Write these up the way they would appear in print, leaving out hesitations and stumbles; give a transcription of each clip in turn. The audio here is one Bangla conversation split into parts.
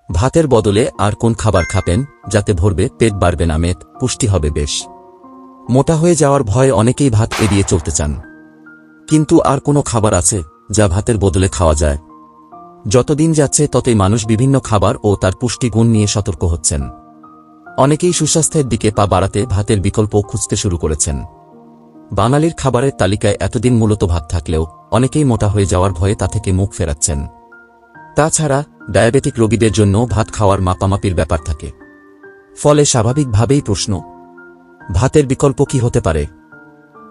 ভাতের বদলে আর কোন খাবার খাবেন যাতে ভরবে, পেট বাড়বে না, মেদ, পুষ্টি হবে বেশ? মোটা হয়ে যাওয়ার ভয়ে অনেকেই ভাত এড়িয়ে চলতে চান। কিন্তু আর কোনো খাবার আছে যা ভাতের বদলে খাওয়া যায়? যতদিন যাচ্ছে ততই মানুষ বিভিন্ন খাবার ও তার পুষ্টিগুণ নিয়ে সতর্ক হচ্ছেন। অনেকেই সুস্বাস্থ্যের দিকে পা বাড়াতে ভাতের বিকল্প খুঁজতে শুরু করেছেন। বাঙালির খাবারের তালিকায় এতদিন মূলত ভাত থাকলেও অনেকেই মোটা হয়ে যাওয়ার ভয়ে তা থেকে মুখ ফেরাচ্ছেন। তাছাড়া ডায়াবেটিক রোগীদের জন্য ভাত খাওয়ার মাপামাপির ব্যাপার থাকে। ফলে স্বাভাবিকভাবেই প্রশ্ন, ভাতের বিকল্প কি হতে পারে?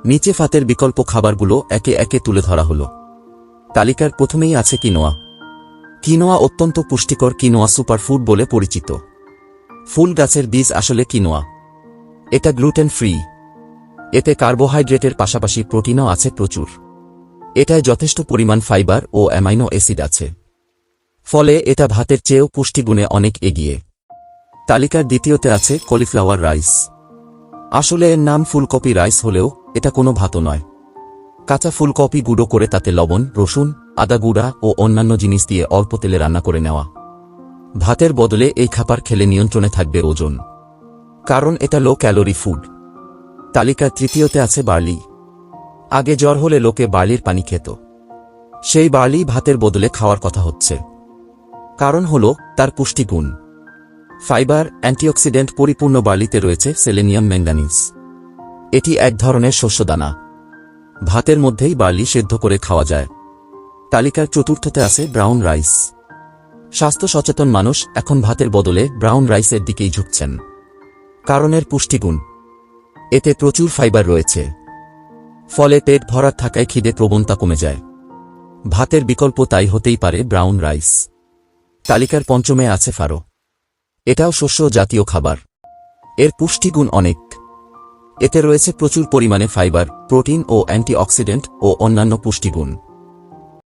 নিচে ভাতের বিকল্প খাবারগুলো একে একে তুলে ধরা হলো। তালিকার প্রথমেই আছে কিনোয়া। কিনোয়া অত্যন্ত পুষ্টিকর। কিনোয়া সুপারফুড বলে পরিচিত। ফুল গাছের বীজ আসলে কিনোয়া। এটা গ্লুটেন ফ্রি। এতে কার্বোহাইড্রেটের পাশাপাশি প্রোটিনও আছে প্রচুর। এটায় যথেষ্ট পরিমাণ ফাইবার ও অ্যামাইনো অ্যাসিড আছে। ফলে এটা ভাতের চেয়েও পুষ্টিগুণে অনেক এগিয়ে। তালিকার দ্বিতীয়তে আছে কলিফ্লাওয়ার রাইস। আসলে এর নাম ফুলকপি রাইস হলেও এটা কোনো ভাতও নয়। কাঁচা ফুলকপি গুঁড়ো করে তাতে লবণ, রসুন, আদা গুঁড়া ও অন্যান্য জিনিস দিয়ে অল্প তেলে রান্না করে নেওয়া। ভাতের বদলে এই খাবার খেলে নিয়ন্ত্রণে থাকবে ওজন, কারণ এটা লো ক্যালোরি ফুড। তালিকার তৃতীয়তে আছে বার্লি। আগে জ্বর হলে লোকে বার্লির পানি খেত। সেই বার্লি ভাতের বদলে খাওয়ার কথা হচ্ছে। কারণ হল তার পুষ্টিগুণ। ফাইবার, অ্যান্টিঅক্সিডেন্ট পরিপূর্ণ বার্লিতে রয়েছে সেলেনিয়াম, ম্যাঙ্গানিজ। এটি এক ধরনের শস্যদানা। ভাতের মধ্যেই বার্লি সেদ্ধ করে খাওয়া যায়। তালিকার চতুর্থতে আছে ব্রাউন রাইস। স্বাস্থ্য সচেতন মানুষ এখন ভাতের বদলে ব্রাউন রাইসের দিকেই ঝুঁকছেন। কারণের পুষ্টিগুণ। এতে প্রচুর ফাইবার রয়েছে। ফলে পেট ভরা থাকায় খিদে প্রবণতা কমে যায়। ভাতের বিকল্প তাই হতেই পারে ব্রাউন রাইস। তালিকার পঞ্চমে আছে ফারো। এটাও শস্য জাতীয় খাবার। এর পুষ্টিগুণ অনেক। এতে রয়েছে প্রচুর পরিমাণে ফাইবার, প্রোটিন ও অ্যান্টিঅক্সিডেন্ট ও অন্যান্য পুষ্টিগুণ।